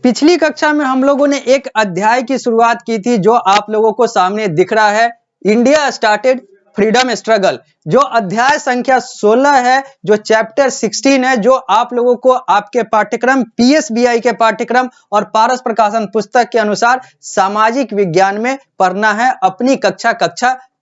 पिछली कक्षा में हम लोगों ने एक अध्याय की शुरुआत की थी जो आप लोगों को सामने दिख रहा है, इंडिया स्टार्टेड फ्रीडम स्ट्रगल। जो अध्याय संख्या 16 है, जो चैप्टर 16 है, जो आप लोगों को आपके पाठ्यक्रम पीएसबीआई के पाठ्यक्रम और पारस प्रकाशन पुस्तक के अनुसार सामाजिक विज्ञान में पढ़ना है अपनी कक्षा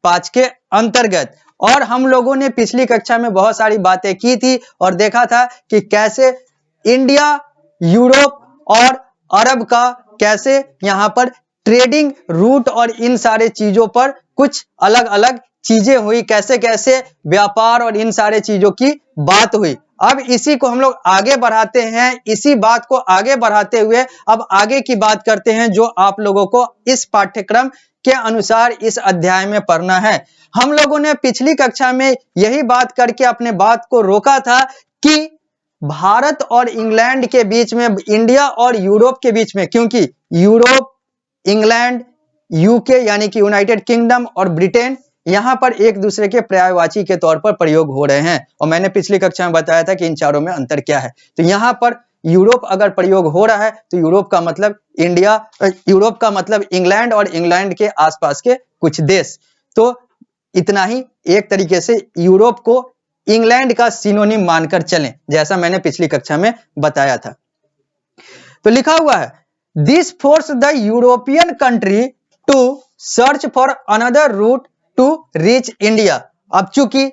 5 के अंतर्गत। और हम लोगों ने पिछली कक्षा में बहुत सारी बातें की थी और देखा था कि कैसे इंडिया, यूरोप और अरब का कैसे यहाँ पर ट्रेडिंग रूट और इन सारे चीजों पर कुछ अलग अलग चीजें हुई, कैसे कैसे व्यापार और इन सारे चीजों की बात हुई। अब इसी को हम लोग आगे बढ़ाते हैं, इसी बात को आगे बढ़ाते हुए अब आगे की बात करते हैं जो आप लोगों को इस पाठ्यक्रम के अनुसार इस अध्याय में पढ़ना है। हम लोगों ने पिछली कक्षा में यही बात करके अपने बात को रोका था कि भारत और इंग्लैंड के बीच में, इंडिया और यूरोप के बीच में, क्योंकि यूरोप, इंग्लैंड, यूके यानी कि यूनाइटेड किंगडम और ब्रिटेन यहां पर एक दूसरे के पर्यायवाची के तौर पर प्रयोग हो रहे हैं। और मैंने पिछली कक्षा में बताया था कि इन चारों में अंतर क्या है। तो यहां पर यूरोप अगर प्रयोग हो रहा है तो यूरोप का मतलब इंडिया, यूरोप का मतलब इंग्लैंड और इंग्लैंड के आसपास के कुछ देश। तो इतना ही, एक तरीके से यूरोप को इंग्लैंड का सिनोनिम मानकर चलें, जैसा मैंने पिछली कक्षा में बताया था। तो लिखा हुआ है, this force the European country to search for another route to reach India. अब चूंकि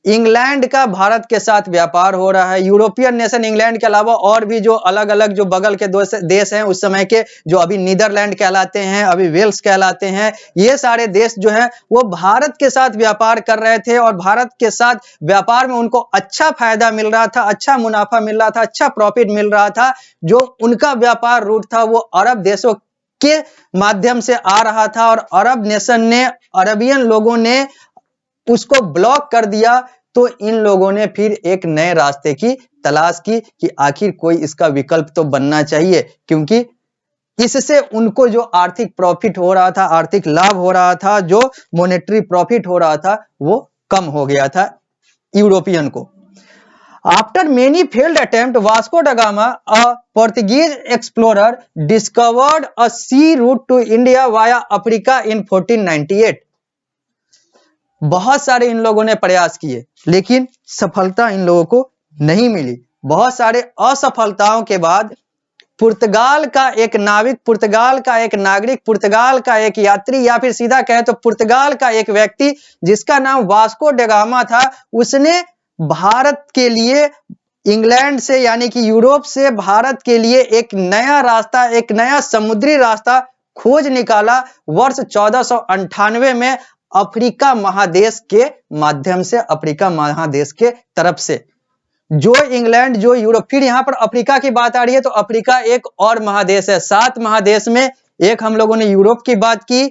इंग्लैंड का भारत के साथ व्यापार हो रहा है, यूरोपियन नेशन इंग्लैंड के अलावा और भी जो अलग अलग जो बगल के देश हैं उस समय के, जो अभी नीदरलैंड कहलाते हैं, अभी वेल्स कहलाते हैं, ये सारे देश जो है वो भारत के साथ व्यापार कर रहे थे और भारत के साथ व्यापार में उनको अच्छा फायदा मिल रहा था, अच्छा मुनाफा मिल रहा था, अच्छा प्रॉफिट मिल रहा था। जो उनका व्यापार रूट था वो अरब देशों के माध्यम से आ रहा था और अरब नेशन ने, अरबियन लोगों ने उसको ब्लॉक कर दिया। तो इन लोगों ने फिर एक नए रास्ते की तलाश की कि आखिर कोई इसका विकल्प तो बनना चाहिए, क्योंकि इससे उनको जो आर्थिक प्रॉफिट हो रहा था, आर्थिक लाभ हो रहा था, जो मॉनेटरी प्रॉफिट हो रहा था, वो कम हो गया था यूरोपियन को। After many failed attempt, Vasco da Gama, a Portuguese explorer, discovered a sea route to India via Africa in 1498। बहुत सारे इन लोगों ने प्रयास किए लेकिन सफलता इन लोगों को नहीं मिली। बहुत सारे असफलताओं के बाद पुर्तगाल का एक नाविक, पुर्तगाल का एक नागरिक, पुर्तगाल का एक यात्री, या फिर सीधा कहें तो पुर्तगाल का एक व्यक्ति जिसका नाम वास्को ड गामा था, उसने भारत के लिए, इंग्लैंड से यानी कि यूरोप से भारत के लिए एक नया रास्ता, एक नया समुद्री रास्ता खोज निकाला। वर्ष 1498 में अफ्रीका महादेश के माध्यम से, अफ्रीका महादेश के तरफ से। जो इंग्लैंड, जो यूरोप, फिर यहां पर अफ्रीका की बात आ रही है तो अफ्रीका एक और महादेश है। 7 महादेश में एक हम लोगों ने यूरोप की बात की,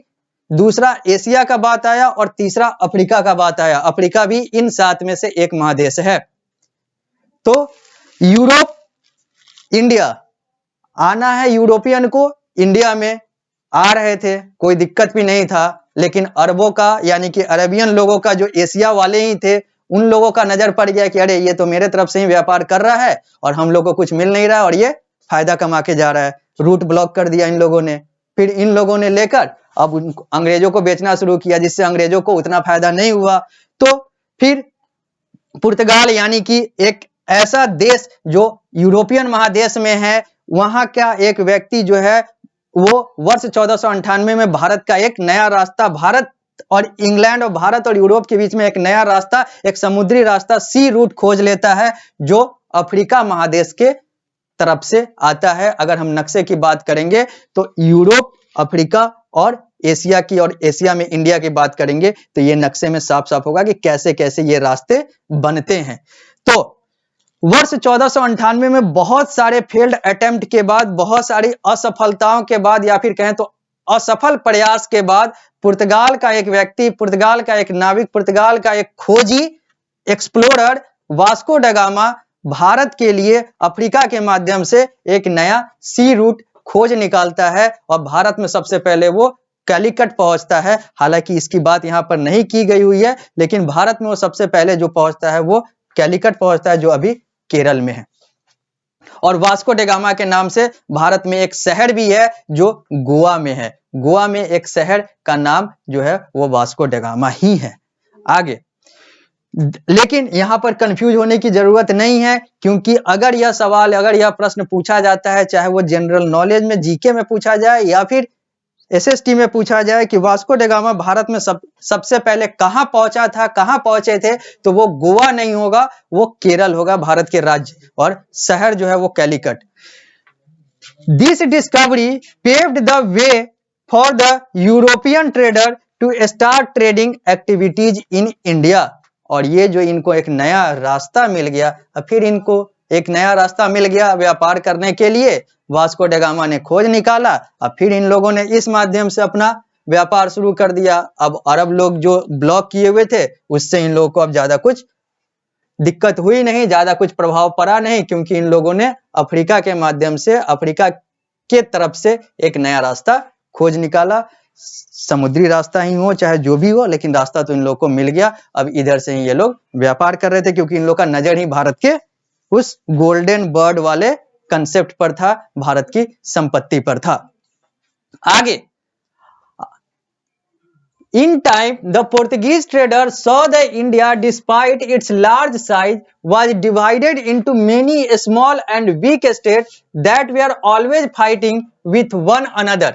दूसरा एशिया का बात आया और तीसरा अफ्रीका का बात आया। अफ्रीका भी इन 7 में से एक महादेश है। तो यूरोप, इंडिया, आना है यूरोपियन को, इंडिया में आ रहे थे, कोई दिक्कत भी नहीं था। लेकिन अरबों का यानी कि अरेबियन लोगों का, जो एशिया वाले ही थे, उन लोगों का नजर पड़ गया कि अरे ये तो मेरे तरफ से ही व्यापार कर रहा है और हम लोग को कुछ मिल नहीं रहा और ये फायदा कमा के जा रहा है। रूट ब्लॉक कर दिया इन लोगों ने। फिर इन लोगों ने लेकर अब अंग्रेजों को बेचना शुरू किया, जिससे अंग्रेजों को उतना फायदा नहीं हुआ। तो फिर पुर्तगाल यानी कि एक ऐसा देश जो यूरोपियन महादेश में है, वहां का एक व्यक्ति जो है वो वर्ष 1498 में भारत का एक नया रास्ता, भारत और इंग्लैंड और भारत और यूरोप के बीच में एक नया रास्ता, एक समुद्री रास्ता, सी रूट खोज लेता है जो अफ्रीका महादेश के तरफ से आता है। अगर हम नक्शे की बात करेंगे तो यूरोप, अफ्रीका और एशिया की, और एशिया में इंडिया की बात करेंगे तो ये नक्शे में साफ साफ होगा कि कैसे कैसे ये रास्ते बनते हैं। तो वर्ष 1498 में बहुत सारे फेल्ड अटेम्प्ट के बाद, बहुत सारी असफलताओं के बाद, या फिर कहें तो असफल प्रयास के बाद, पुर्तगाल का एक व्यक्ति, पुर्तगाल का एक नाविक, पुर्तगाल का एक खोजी, explorer Vasco da gamma Bharat के लिए अफ्रीका के माध्यम से एक नया सी रूट खोज निकालता है और भारत में सबसे पहले वो कैलिकट पहुंचता है। हालांकि इसकी बात यहां पर नहीं की गई हुई है, लेकिन भारत में वो सबसे पहले जो पहुंचता है वो कैलिकट पहुंचता है, जो अभी केरल में है। और वास्को ड गामा के नाम से भारत में एक शहर भी है जो गोवा में है। गोवा में एक शहर का नाम जो है वो वास्को ड गामा ही है। आगे, लेकिन यहां पर कंफ्यूज होने की जरूरत नहीं है, क्योंकि अगर यह सवाल, अगर यह प्रश्न पूछा जाता है, चाहे वो जनरल नॉलेज में जीके में पूछा जाए या फिर एसएसटी में पूछा जाए कि वास्को ड गामा भारत में सबसे पहले कहां पहुंचा था, कहां पहुंचे थे, तो वो गोवा नहीं होगा, वो केरल होगा, भारत के राज्य, और शहर जो है वो Calicut. This discovery paved the way for the European trader to start trading activities in India. और ये जो इनको एक नया रास्ता मिल गया, फिर इनको एक नया रास्ता मिल गया व्यापार करने के लिए, वास्को ड गामा ने खोज निकाला, और फिर इन लोगों ने इस माध्यम से अपना व्यापार शुरू कर दिया। अब अरब लोग जो ब्लॉक किए हुए थे, उससे इन लोगों को अब ज्यादा कुछ दिक्कत हुई नहीं, ज्यादा कुछ प्रभाव पड़ा नहीं, क्योंकि इन लोगों ने अफ्रीका के माध्यम से, अफ्रीका के तरफ से एक नया रास्ता खोज निकाला। समुद्री रास्ता ही हो चाहे जो भी हो, लेकिन रास्ता तो इन लोगों को मिल गया। अब इधर से ही ये लोग व्यापार कर रहे थे, क्योंकि इन लोग का नजर ही भारत के उस गोल्डन बर्ड वाले कंसेप्ट पर था, भारत की संपत्ति पर था। आगे, in time the Portuguese traders saw that India, despite its large size, was divided into many small and weak states that were always fighting with one another।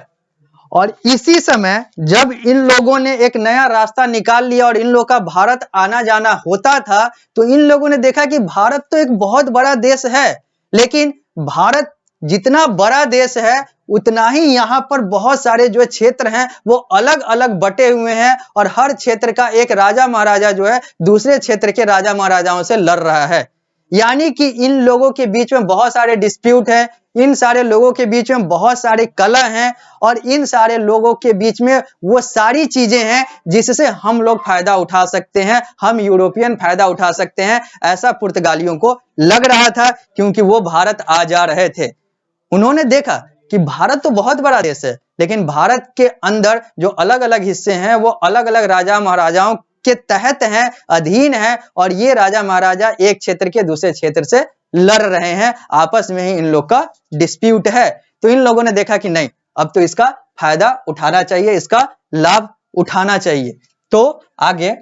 और इसी समय जब इन लोगों ने एक नया रास्ता निकाल लिया और इन लोगों का भारत आना जाना होता था, तो इन लोगों ने देखा कि भारत तो एक बहुत बड़ा देश है, लेकिन भारत जितना बड़ा देश है उतना ही यहाँ पर बहुत सारे जो क्षेत्र हैं वो अलग अलग बटे हुए हैं, और हर क्षेत्र का एक राजा महाराजा जो है दूसरे क्षेत्र के राजा महाराजाओं से लड़ रहा है। यानी कि इन लोगों के बीच में बहुत सारे डिस्प्यूट हैं, इन सारे लोगों के बीच में बहुत सारे कलह हैं, और इन सारे लोगों के बीच में वो सारी चीजें हैं जिससे हम लोग फायदा उठा सकते हैं, हम यूरोपियन फायदा उठा सकते हैं, ऐसा पुर्तगालियों को लग रहा था, क्योंकि वो भारत आ जा रहे थे। उन्होंने देखा कि भारत तो बहुत बड़ा देश है, लेकिन भारत के अंदर जो अलग अलग हिस्से हैं वो अलग अलग राजा महाराजाओं के तहत हैं, अधीन है, और ये राजा महाराजा एक क्षेत्र के दूसरे क्षेत्र से लड़ रहे हैं, आपस में ही इन लोग का डिस्प्यूट है। तो इन लोगों ने देखा कि नहीं, अब तो इसका फायदा उठाना चाहिए, इसका लाभ उठाना चाहिए। तो आगे,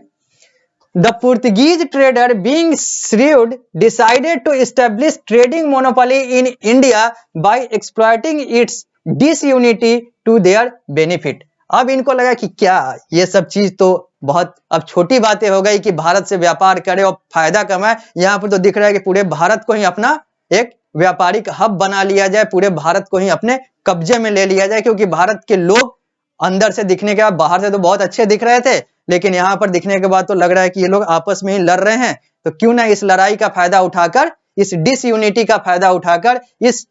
the Portuguese trader being shrewd decided to establish trading monopoly in India by exploiting its disunity to their benefit। अब इनको लगा कि क्या ये सब चीज तो बहुत अब छोटी बातें हो गई कि भारत से व्यापार करे और फायदा कमाए। यहाँ पर तो दिख रहा है कि पूरे भारत को ही अपना एक व्यापारिक हब बना लिया जाए, पूरे भारत को ही अपने कब्जे में ले लिया जाए, क्योंकि भारत के लोग अंदर से दिखने के बाद, बाहर से तो बहुत अच्छे दिख रहे थे, लेकिन यहाँ पर दिखने के बाद तो लग रहा है कि ये लोग आपस में ही लड़ रहे हैं। तो क्यों ना इस लड़ाई का फायदा उठाकर, इस डिसयूनिटी का फायदा उठाकर, इस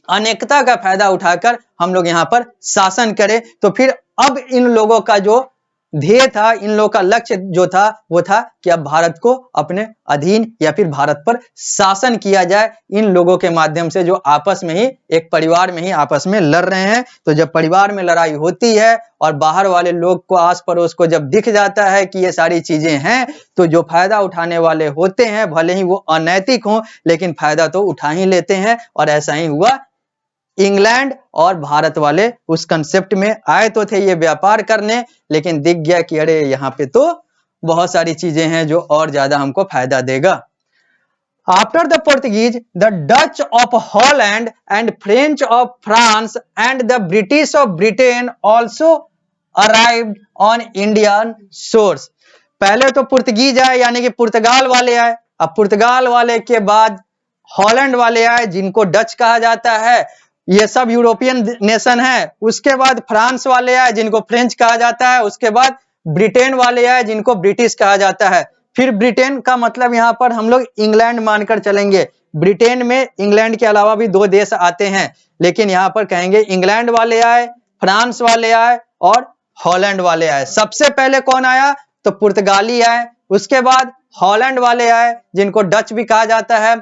अनेकता का फायदा उठाकर हम लोग यहाँ पर शासन करें। तो फिर अब इन लोगों का जो ध्येय था, इन लोगों का लक्ष्य जो था वो था कि अब भारत को अपने अधीन या फिर भारत पर शासन किया जाए, इन लोगों के माध्यम से जो आपस में ही एक परिवार में ही आपस में लड़ रहे हैं। तो जब परिवार में लड़ाई होती है और बाहर वाले लोग को, आस पड़ोस को जब दिख जाता है कि ये सारी चीजें हैं, तो जो फायदा उठाने वाले होते हैं, भले ही वो अनैतिक हों, लेकिन फायदा तो उठा ही लेते हैं। और ऐसा ही हुआ, इंग्लैंड और भारत वाले उस कंसेप्ट में आए तो थे ये व्यापार करने, लेकिन दिख गया कि अरे यहाँ पे तो बहुत सारी चीजें हैं जो और ज्यादा हमको फायदा देगा। After the Portuguese, the Dutch of Holland and French of France and the British of Britain also arrived on Indian shores. पहले तो पुर्तगीज आए, यानी कि पुर्तगाल वाले आए। अब पुर्तगाल वाले के बाद हॉलैंड वाले आए, जिनको डच कहा जाता है, ये सब यूरोपियन नेशन है। उसके बाद फ्रांस वाले आए, जिनको फ्रेंच कहा जाता है। उसके बाद ब्रिटेन वाले आए, जिनको ब्रिटिश कहा जाता है। फिर ब्रिटेन का मतलब यहाँ पर हम लोग इंग्लैंड मानकर चलेंगे। ब्रिटेन में इंग्लैंड के अलावा भी 2 देश आते हैं, लेकिन यहाँ पर कहेंगे इंग्लैंड वाले आए, फ्रांस वाले आए और हॉलैंड वाले आए। सबसे पहले कौन आया? तो पुर्तगाली आए। उसके बाद हॉलैंड वाले आए, जिनको डच भी कहा जाता है।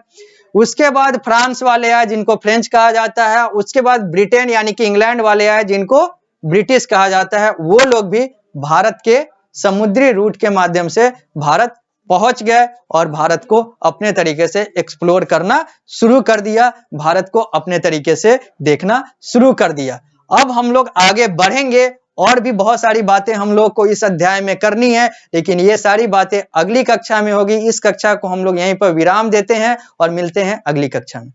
उसके बाद फ्रांस वाले आए, जिनको फ्रेंच कहा जाता है। उसके बाद ब्रिटेन यानी कि इंग्लैंड वाले आए, जिनको ब्रिटिश कहा जाता है। वो लोग भी भारत के समुद्री रूट के माध्यम से भारत पहुंच गए और भारत को अपने तरीके से एक्सप्लोर करना शुरू कर दिया, भारत को अपने तरीके से देखना शुरू कर दिया। अब हम लोग आगे बढ़ेंगे और भी बहुत सारी बातें हम लोग को इस अध्याय में करनी है, लेकिन ये सारी बातें अगली कक्षा में होगी। इस कक्षा को हम लोग यहीं पर विराम देते हैं और मिलते हैं अगली कक्षा में।